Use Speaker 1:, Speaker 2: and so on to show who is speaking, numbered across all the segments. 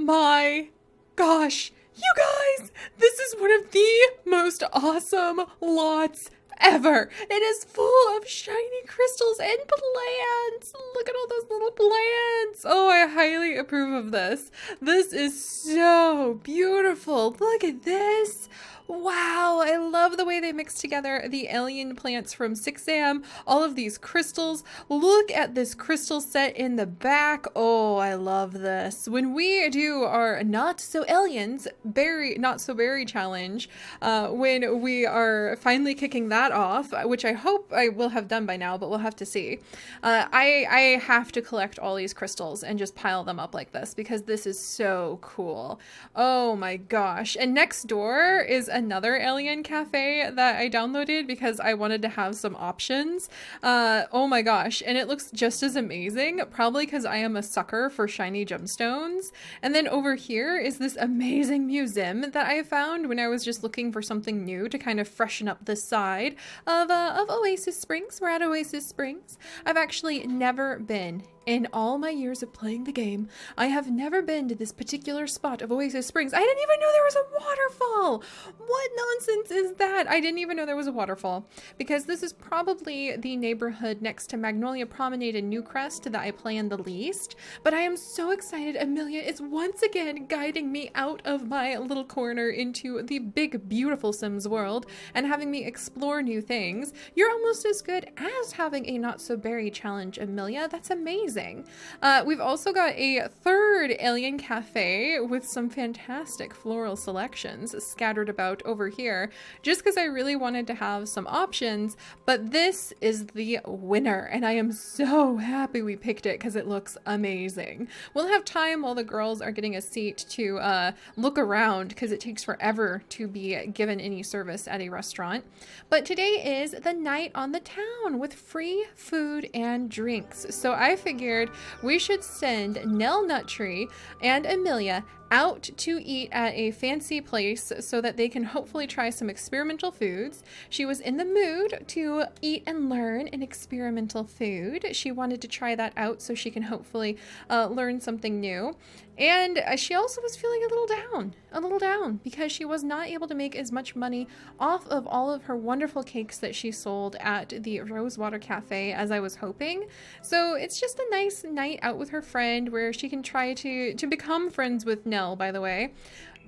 Speaker 1: my gosh, you guys, this is one of the most awesome lots ever. It is full of shiny crystals and plants. Look at all those little plants. Oh, I highly approve of this. This is so beautiful. Look at this. Wow, I love the way they mix together the alien plants from 6am, all of these crystals. Look at this crystal set in the back. Oh, I love this. When we do our Not So Aliens Not So Berry challenge, when we are finally kicking that off, which I hope I will have done by now, but we'll have to see. I have to collect all these crystals and just pile them up like this because this is so cool. Oh my gosh. And next door is another alien cafe that I downloaded because I wanted to have some options. Oh my gosh. And it looks just as amazing, probably because I am a sucker for shiny gemstones. And then over here is this amazing museum that I found when I was just looking for something new to kind of freshen up this side of Oasis Springs. We're at Oasis Springs. I've actually never been in all my years of playing the game. I have never been to this particular spot of Oasis Springs. I didn't even know there was a waterfall. What nonsense is that? I didn't even know there was a waterfall because this is probably the neighborhood next to Magnolia Promenade in Newcrest that I play in the least. But I am so excited. Amelia is once again guiding me out of my little corner into the big, beautiful Sims world and having me explore new things. You're almost as good as having a Not So Berry challenge, Amelia. That's amazing. We've also got a third alien cafe with some fantastic floral selections scattered about over here, just because I really wanted to have some options, but this is the winner, and I am so happy we picked it because it looks amazing. We'll have time while the girls are getting a seat to look around because it takes forever to be given any service at a restaurant. But today is the night on the town with free food and drinks, so I figured we should send Nell Nuttree and Amelia out to eat at a fancy place so that they can hopefully try some experimental foods. She was in the mood to eat and learn an experimental food. She wanted to try that out so she can hopefully learn something new. And she also was feeling a little down because she was not able to make as much money off of all of her wonderful cakes that she sold at the Rosewater Cafe as I was hoping. So it's just a nice night out with her friend where she can try to become friends with Nell, by the way.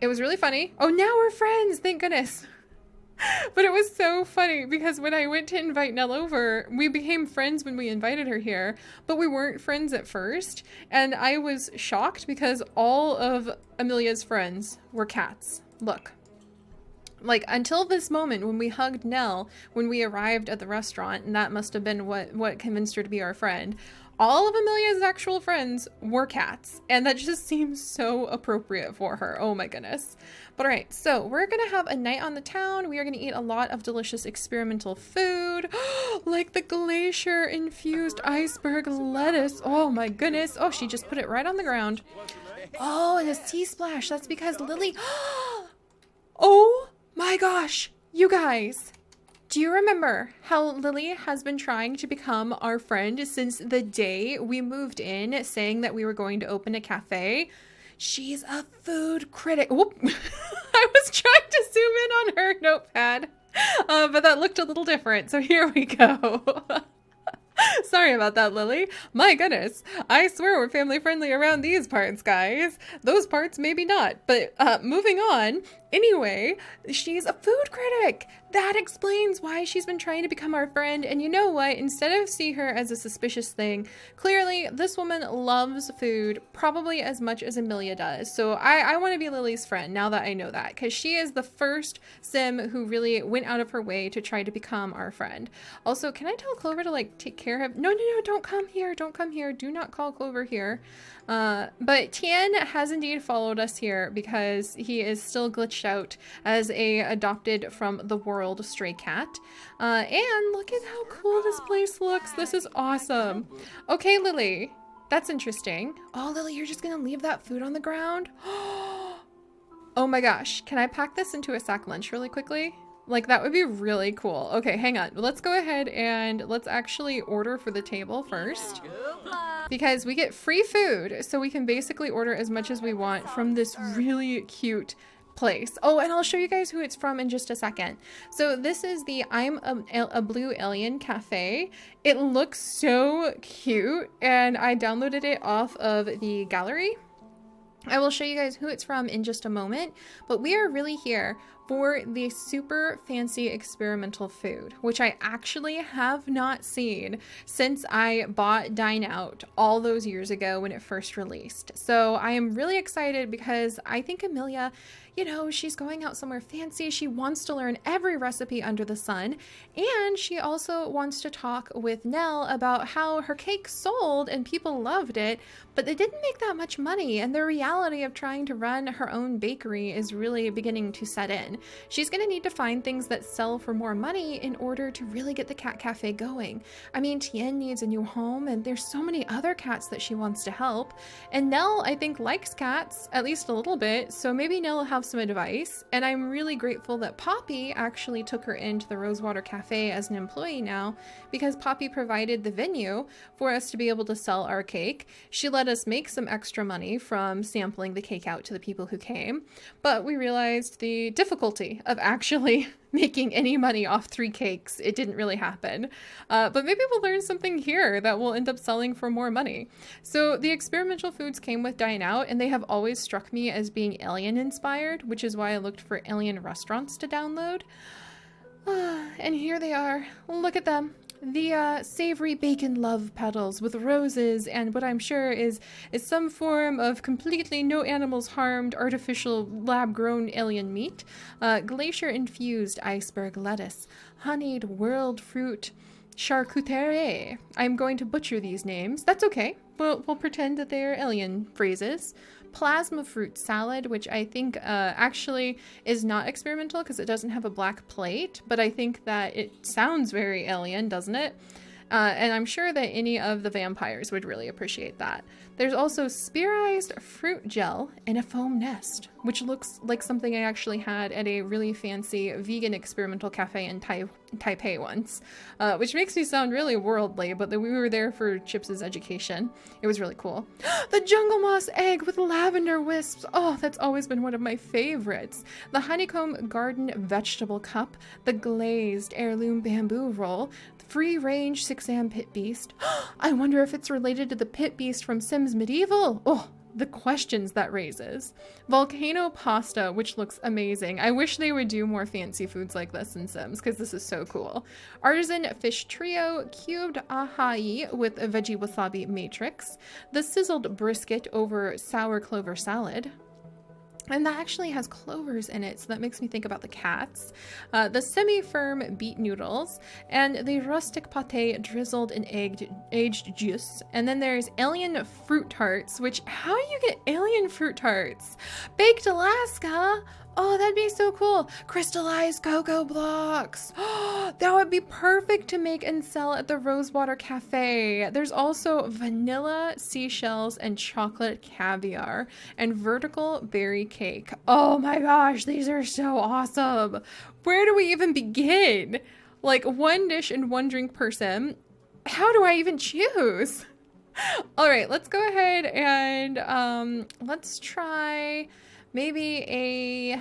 Speaker 1: It was really funny. Oh, now we're friends, thank goodness. But it was so funny because when I went to invite Nell over, we became friends when we invited her here, but we weren't friends at first. And I was shocked because all of Amelia's friends were cats. Look. Like, until this moment when we hugged Nell when we arrived at the restaurant, and that must have been what convinced her to be our friend, all of Amelia's actual friends were cats, and that just seems so appropriate for her. Oh my goodness. But all right, so we're gonna have a night on the town. We are gonna eat a lot of delicious experimental food, like the glacier-infused iceberg lettuce. Oh my goodness. Oh, she just put it right on the ground. Oh, and a sea splash. That's because Lily... Oh my gosh, you guys. Do you remember how Lily has been trying to become our friend since the day we moved in, saying that we were going to open a cafe? She's a food critic. Whoop. I was trying to zoom in on her notepad, but that looked a little different. So here we go. Sorry about that, Lily. My goodness. I swear we're family friendly around these parts, guys. Those parts, maybe not. But moving on. Anyway, she's a food critic. That explains why she's been trying to become our friend. And you know what? Instead of see her as a suspicious thing, clearly this woman loves food probably as much as Amelia does. So I want to be Lily's friend now that I know that, because she is the first sim who really went out of her way to try to become our friend. Also, can I tell Clover to like take care of... No, don't come here. Don't come here. Do not call Clover here. But Tien has indeed followed us here because he is still glitched out as a adopted from the world stray cat. And look at how cool this place looks. This is awesome. Okay, Lily, that's interesting. Oh, Lily, you're just gonna leave that food on the ground? Oh my gosh, can I pack this into a sack lunch really quickly? Like, that would be really cool. Okay, hang on. Let's go ahead and let's actually order for the table first. Because we get free food, so we can basically order as much as we want from this really cute place. Oh, and I'll show you guys who it's from in just a second. So this is the I'm a Blue Alien Cafe. It looks so cute, and I downloaded it off of the gallery. I will show you guys who it's from in just a moment, but we are really here for the super fancy experimental food, which I actually have not seen since I bought Dine Out all those years ago when it first released. So I am really excited because I think Amelia, you know, she's going out somewhere fancy. She wants to learn every recipe under the sun. And she also wants to talk with Nell about how her cake sold and people loved it, but they didn't make that much money. And the reality of trying to run her own bakery is really beginning to set in. She's going to need to find things that sell for more money in order to really get the cat cafe going. I mean, Tien needs a new home, and there's so many other cats that she wants to help. And Nell, I think, likes cats, at least a little bit, so maybe Nell will have some advice. And I'm really grateful that Poppy actually took her into the Rosewater Cafe as an employee now, because Poppy provided the venue for us to be able to sell our cake. She let us make some extra money from sampling the cake out to the people who came, but we realized the difficulty of actually making any money off 3 cakes. It didn't really happen. But maybe we'll learn something here that will end up selling for more money. So the experimental foods came with Dine Out, and they have always struck me as being alien inspired, which is why I looked for alien restaurants to download. And here they are. Look at them. The savory bacon love petals with roses and what I'm sure is some form of completely no animals harmed artificial lab-grown alien meat, glacier-infused iceberg lettuce, honeyed world fruit charcuterie. I'm going to butcher these names. That's okay. We'll pretend that they are alien phrases. Plasma fruit salad, which I think actually is not experimental because it doesn't have a black plate, but I think that it sounds very alien, doesn't it? And I'm sure that any of the vampires would really appreciate that. There's also spearized fruit gel in a foam nest, which looks like something I actually had at a really fancy vegan experimental cafe in Taipei once, which makes me sound really worldly, but we were there for Chips's education. It was really cool. The jungle moss egg with lavender wisps. Oh, that's always been one of my favorites. The honeycomb garden vegetable cup, the glazed heirloom bamboo roll, free-range 6am pit beast. I wonder if it's related to the pit beast from Sims Medieval. Oh, the questions that raises. Volcano pasta, which looks amazing. I wish they would do more fancy foods like this in Sims, because this is so cool. Artisan fish trio, cubed ahai with a veggie wasabi matrix. The sizzled brisket over sour clover salad. And that actually has clovers in it, so that makes me think about the cats. The semi-firm beet noodles, and the rustic pate drizzled in aged juice. And then there's alien fruit tarts, which, how do you get alien fruit tarts? Baked Alaska! Oh, that'd be so cool. Crystallized cocoa blocks. Oh, that would be perfect to make and sell at the Rosewater Cafe. There's also vanilla seashells and chocolate caviar and vertical berry cake. Oh my gosh, these are so awesome. Where do we even begin? Like, one dish and one drink person. How do I even choose? All right, let's go ahead and let's try maybe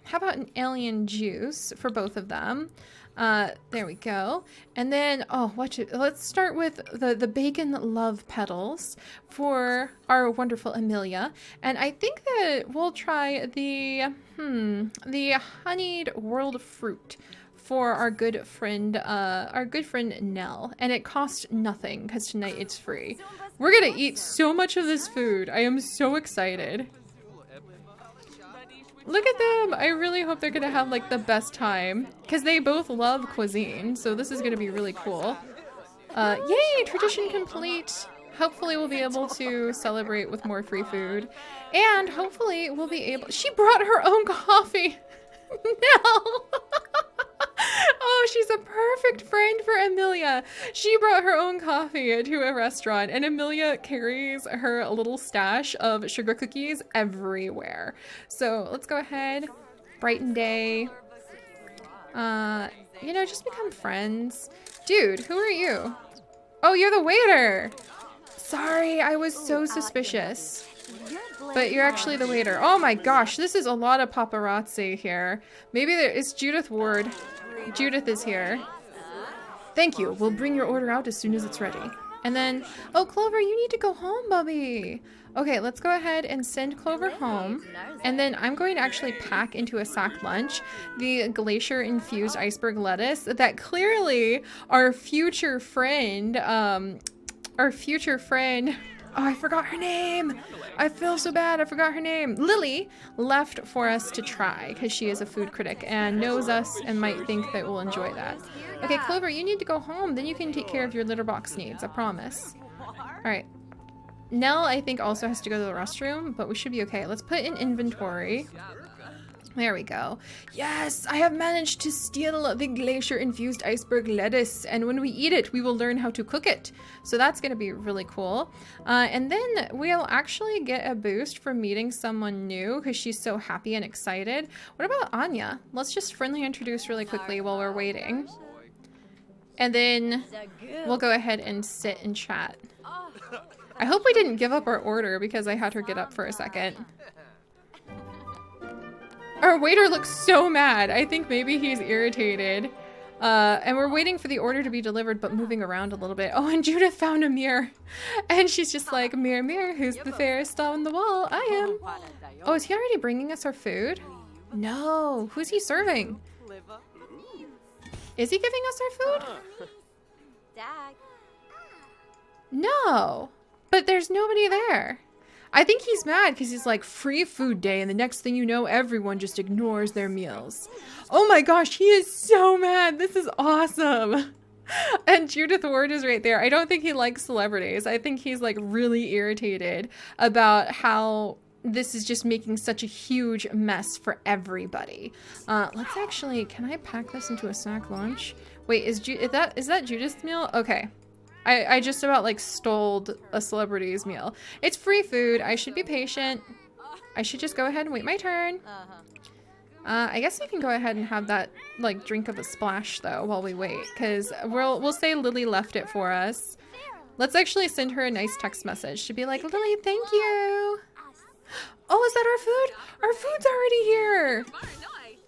Speaker 1: how about an alien juice for both of them? There we go. And then, let's start with the bacon love petals for our wonderful Amelia. And I think that we'll try the honeyed world fruit for our good friend Nell. And it costs nothing because tonight it's free. We're gonna eat so much of this food. I am so excited. Look at them! I really hope they're gonna have like the best time because they both love cuisine, so this is gonna be really cool. Yay! Tradition complete! Hopefully we'll be able to celebrate with more free food, and hopefully we'll be able— she brought her own coffee! No! Oh, she's a perfect friend for Amelia. She brought her own coffee to a restaurant, and Amelia carries her little stash of sugar cookies everywhere. So let's go ahead. Brighton day. You know, just become friends. Dude, who are you? Oh, you're the waiter. Sorry, I was so suspicious. But you're actually the waiter. Oh my gosh, this is a lot of paparazzi here. Maybe there is Judith Ward. Judith is here. Thank you. We'll bring your order out as soon as it's ready. And then, oh, Clover, you need to go home, Bubby. Okay, let's go ahead and send Clover home. And then I'm going to actually pack into a sack lunch the glacier-infused iceberg lettuce that clearly our future friend, oh, I forgot her name. I feel so bad. I forgot her name. Lily left for us to try because she is a food critic and knows us and might think that we'll enjoy that. Okay, Clover, you need to go home. Then you can take care of your litter box needs. I promise. All right. Nell, I think, also has to go to the restroom, but we should be okay. Let's put in inventory. There we go. Yes, I have managed to steal the glacier-infused iceberg lettuce, and when we eat it, we will learn how to cook it. So that's going to be really cool. And then we'll actually get a boost for meeting someone new because she's so happy and excited. What about Anya? Let's just friendly introduce really quickly while we're waiting. And then we'll go ahead and sit and chat. I hope we didn't give up our order because I had her get up for a second. Our waiter looks so mad. I think maybe he's irritated. And we're waiting for the order to be delivered, but moving around a little bit. Oh, and Judith found a mirror. And she's just like, mirror, mirror, who's the fairest on the wall? I am. Oh, is he already bringing us our food? No. Who's he serving? Is he giving us our food? No. But there's nobody there. I think he's mad because he's like, free food day, and the next thing you know, everyone just ignores their meals. Oh my gosh, he is so mad. This is awesome. And Judith Ward is right there. I don't think he likes celebrities. I think he's like really irritated about how this is just making such a huge mess for everybody. Let's actually, can I pack this into a snack lunch? Wait, is that Judith's meal? Okay. I just about like stole a celebrity's meal. It's free food. I should be patient. I should just go ahead and wait my turn. I guess we can go ahead and have that like drink of a splash though while we wait, because we'll say Lily left it for us. Let's actually send her a nice text message to be like, Lily, thank you. Oh, is that our food? Our food's already here.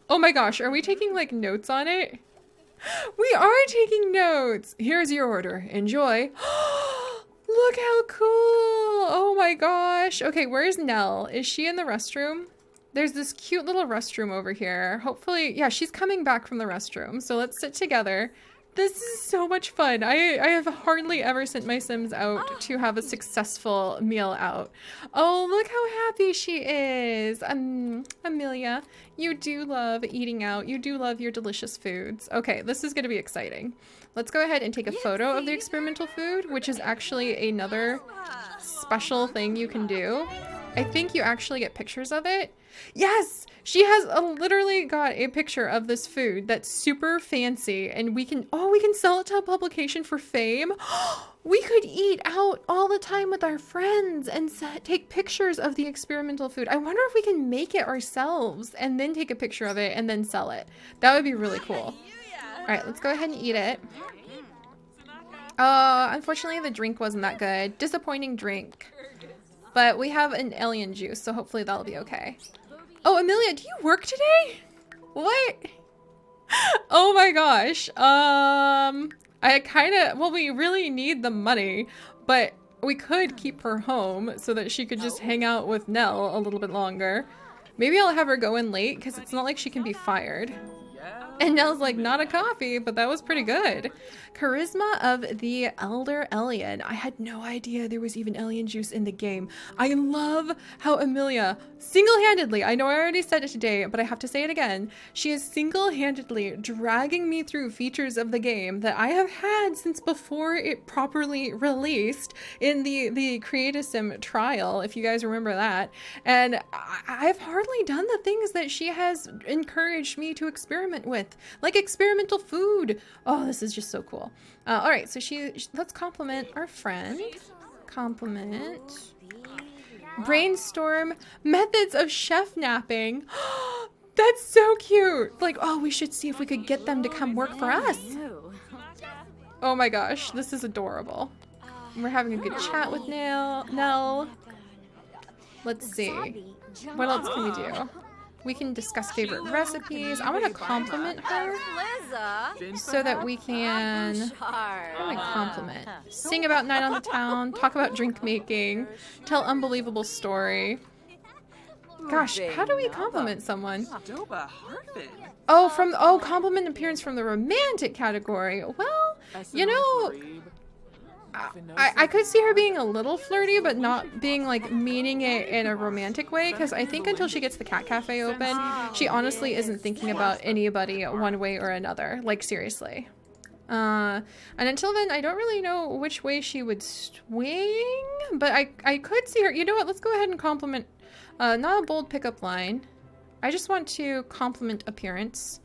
Speaker 1: Oh my gosh, are we taking like notes on it? We are taking notes. Here's your order. Enjoy. Look how cool. Oh my gosh. Okay, where's Nell? Is she in the restroom? There's this cute little restroom over here. Hopefully, yeah, she's coming back from the restroom. So let's sit together. This is so much fun. I have hardly ever sent my Sims out to have a successful meal out. Oh, look how happy she is. Amelia, you do love eating out. You do love your delicious foods. Okay, this is going to be exciting. Let's go ahead and take a photo of the experimental food, which is actually another special thing you can do. I think you actually get pictures of it. Yes! She has literally got a picture of this food that's super fancy, and we can sell it to a publication for fame. We could eat out all the time with our friends and take pictures of the experimental food. I wonder if we can make it ourselves and then take a picture of it and then sell it. That would be really cool. All right, let's go ahead and eat it. Unfortunately, the drink wasn't that good. Disappointing drink. But we have an alien juice, so hopefully that'll be okay. Oh, Amelia, do you work today? What? Oh my gosh. We really need the money, but we could keep her home so that she could just hang out with Nell a little bit longer. Maybe I'll have her go in late because it's not like she can be fired. And Nell's like, not a coffee, but that was pretty good. Charisma of the Elder Alien. I had no idea there was even alien juice in the game. I love how Amelia, single-handedly, I know I already said it today, but I have to say it again. She is single-handedly dragging me through features of the game that I have had since before it properly released in the Creatism trial, if you guys remember that. And I've hardly done the things that she has encouraged me to experiment with, like experimental food. Oh, this is just so cool. All right, so let's compliment our friend. Compliment. Brainstorm methods of chef napping. That's so cute. Like, oh, we should see if we could get them to come work for us. Oh my gosh, this is adorable. We're having a good chat with Nell. Let's see. What else can we do? We can discuss favorite recipes. I want to compliment her so that we can... I want to compliment. Sing about night on the town. Talk about drink making. Tell unbelievable story. Gosh, how do we compliment someone? Oh, compliment appearance from the romantic category. Well, you know... I could see her being a little flirty, but not being like meaning it in a romantic way, because I think until she gets the cat cafe open, she honestly isn't thinking about anybody one way or another. Like, seriously. And until then, I don't really know which way she would swing, but I could see her. You know what? Let's go ahead and compliment. Not a bold pickup line. I just want to compliment appearance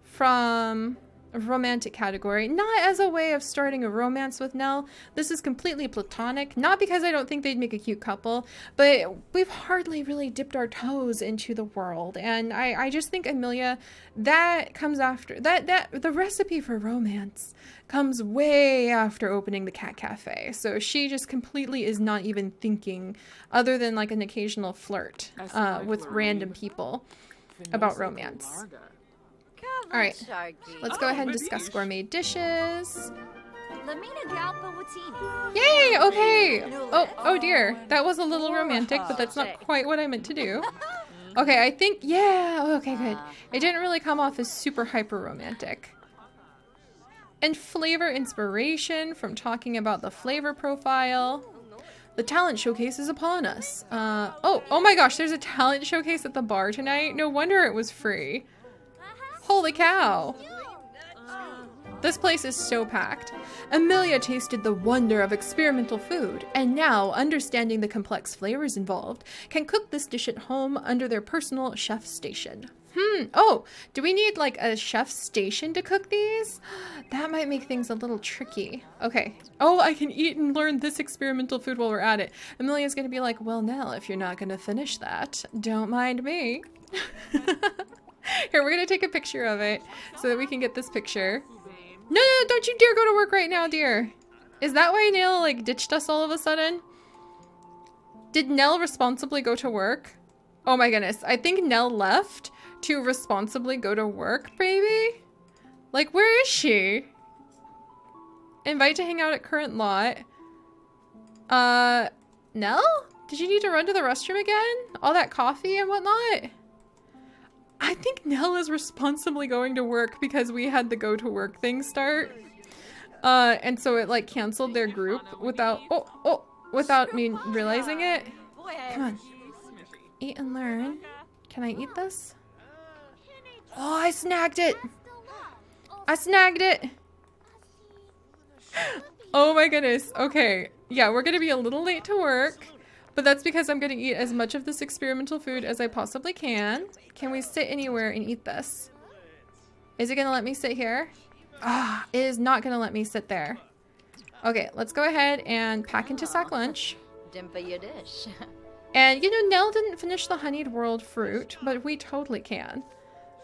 Speaker 1: from... romantic category, not as a way of starting a romance with Nell. This is completely platonic, not because I don't think they'd make a cute couple, but we've hardly really dipped our toes into the world, and I just think Amelia, that comes after that the recipe for romance comes way after opening the cat cafe, so she just completely is not even thinking, other than like an occasional flirt with random people, about romance. All right, let's go ahead and discuss gourmet dishes. Yay, okay. Oh dear, that was a little romantic, but that's not quite what I meant to do. Okay, I think, yeah, okay, good. It didn't really come off as super hyper romantic. And flavor inspiration from talking about the flavor profile. The talent showcase is upon us. Oh my gosh, there's a talent showcase at the bar tonight. No wonder it was free. Holy cow! This place is so packed. Amelia tasted the wonder of experimental food, and now, understanding the complex flavors involved, can cook this dish at home under their personal chef station. Oh, do we need like a chef station to cook these? That might make things a little tricky. Okay. Oh, I can eat and learn this experimental food while we're at it. Amelia's gonna be like, well, Nell, if you're not gonna finish that, don't mind me. Here, we're gonna take a picture of it so that we can get this picture. No, don't you dare go to work right now, dear. Is that why Nell, like, ditched us all of a sudden? Did Nell responsibly go to work? Oh my goodness, I think Nell left to responsibly go to work, baby? Like, where is she? Invite to hang out at current lot. Nell? Did you need to run to the restroom again? All that coffee and whatnot? I think Nell is responsibly going to work because we had the go to work thing start. And so it like canceled their group without without me realizing it. Come on. Eat and learn. Can I eat this? Oh, I snagged it. I snagged it. Oh my goodness. Okay. Yeah, we're gonna be a little late to work. But that's because I'm going to eat as much of this experimental food as I possibly can. Can we sit anywhere and eat this? Is it going to let me sit here? Ah, it is not going to let me sit there. Okay, let's go ahead and pack into sack lunch. And, you know, Nell didn't finish the honeyed world fruit, but we totally can.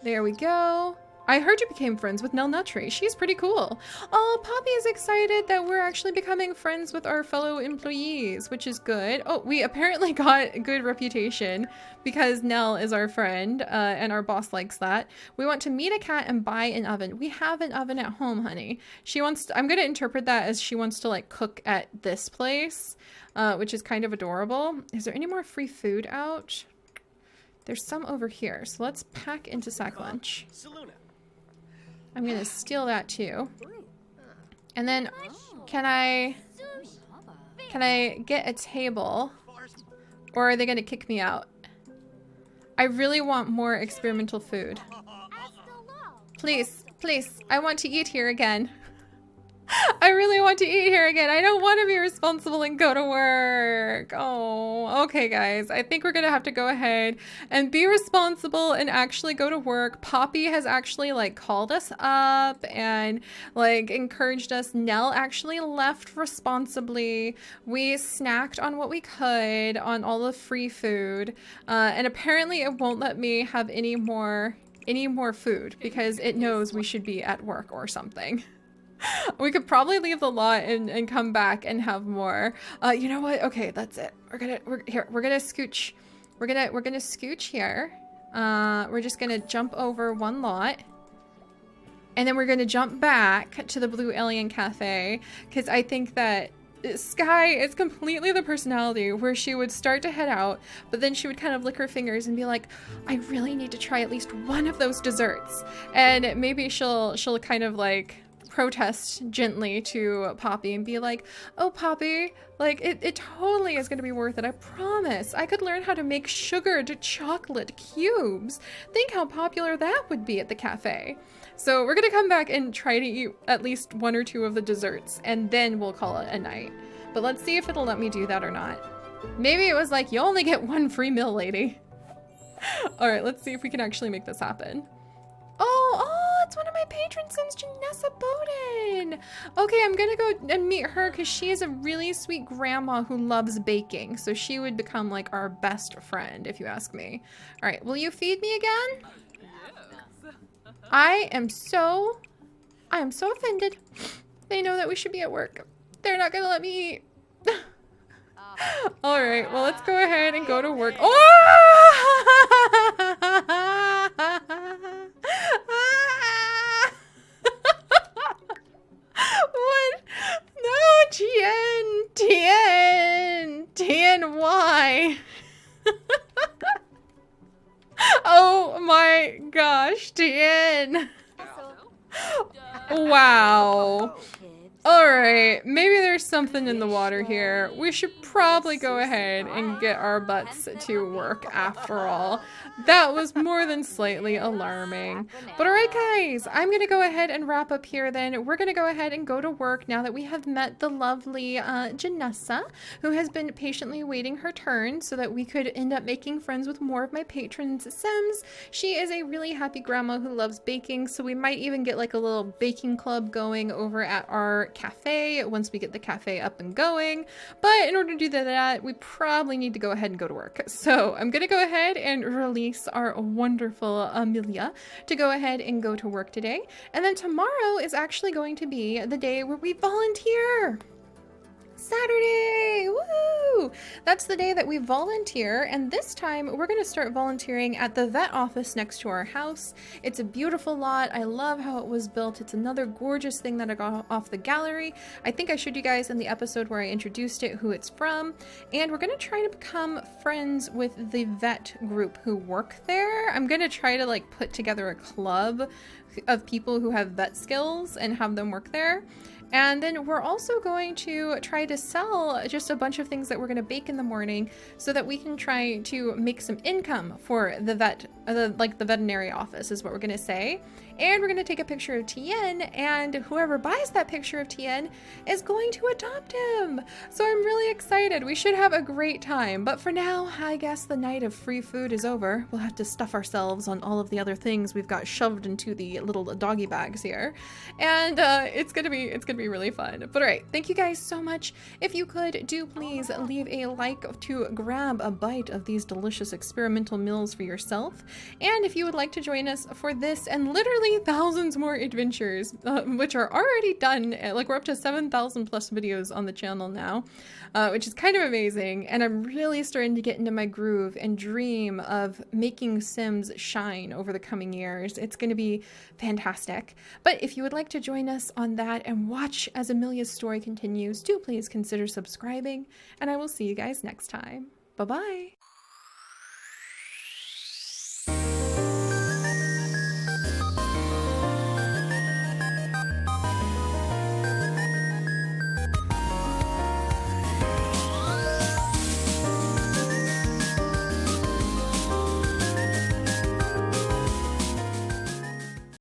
Speaker 1: There we go. I heard you became friends with Nell Nuttree. She's pretty cool. Oh, Poppy is excited that we're actually becoming friends with our fellow employees, which is good. Oh, we apparently got a good reputation because Nell is our friend, and our boss likes that. We want to meet a cat and buy an oven. We have an oven at home, honey. She wants to, I'm going to interpret that as she wants to like cook at this place, which is kind of adorable. Is there any more free food out? There's some over here. So let's pack into sack lunch. I'm gonna steal that too. And then can I get a table? Or are they gonna kick me out? I really want more experimental food. Please, please, I want to eat here again. I really want to eat here again. I don't want to be responsible and go to work. Oh, okay, guys. I think we're going to have to go ahead and be responsible and actually go to work. Poppy has actually like called us up and like encouraged us. Nell actually left responsibly. We snacked on what we could on all the free food. And apparently it won't let me have any more food because it knows we should be at work or something. We could probably leave the lot and come back and have more. You know what? Okay, that's it. We're gonna scooch. We're gonna scooch here. We're just gonna jump over one lot. And then we're gonna jump back to the Blue Alien Cafe because I think that Sky is completely the personality where she would start to head out, but then she would kind of lick her fingers and be like, I really need to try at least one of those desserts. And maybe she'll kind of like protest gently to Poppy and be like, oh Poppy, like it totally is going to be worth it. I promise. I could learn how to make sugared chocolate cubes. Think how popular that would be at the cafe. So we're going to come back and try to eat at least one or two of the desserts and then we'll call it a night. But let's see if it'll let me do that or not. Maybe it was like, you only get one free meal, lady. All right, let's see if we can actually make this happen. Oh, it's one of my patron sims, Janessa Bowden. Okay, I'm gonna go and meet her because she is a really sweet grandma who loves baking. So she would become like our best friend, if you ask me. All right, will you feed me again? I am so offended. They know that we should be at work. They're not gonna let me eat. All right, well, let's go ahead and go to work. Oh! What? No, Tien, why? Oh my gosh, Tien. Wow. Alright, maybe there's something in the water here. We should probably go ahead and get our butts to work after all. That was more than slightly alarming. But alright guys, I'm gonna go ahead and wrap up here then. We're gonna go ahead and go to work now that we have met the lovely Janessa, who has been patiently waiting her turn so that we could end up making friends with more of my patrons' Sims. She is a really happy grandma who loves baking, so we might even get like a little baking club going over at our cafe once we get the cafe up and going. But in order to do that, we probably need to go ahead and go to work. So I'm gonna go ahead and release our wonderful Amelia to go ahead and go to work today. And then tomorrow is actually going to be the day where we volunteer. Saturday! Woo! That's the day that we volunteer, and this time we're going to start volunteering at the vet office next to our house. It's a beautiful lot. I love how it was built. It's another gorgeous thing that I got off the gallery. I think I showed you guys in the episode where I introduced it who it's from, and we're going to try to become friends with the vet group who work there. I'm going to try to like put together a club of people who have vet skills and have them work there. And then we're also going to try to sell just a bunch of things that we're going to bake in the morning so that we can try to make some income for the vet, like the veterinary office is what we're going to say. And we're going to take a picture of Tien, and whoever buys that picture of Tien is going to adopt him. So I'm really excited. We should have a great time. But for now, I guess the night of free food is over. We'll have to stuff ourselves on all of the other things we've got shoved into the little doggy bags here. And it's gonna be really fun. But all right, thank you guys so much. If you could, do please leave a like to grab a bite of these delicious experimental meals for yourself. And if you would like to join us for this and literally thousands more adventures, which are already done, like we're up to 7,000 plus videos on the channel now, which is kind of amazing. And I'm really starting to get into my groove and dream of making Sims shine over the coming years. It's going to be fantastic. But if you would like to join us on that and watch as Amelia's story continues, do please consider subscribing, and I will see you guys next time. Bye-bye.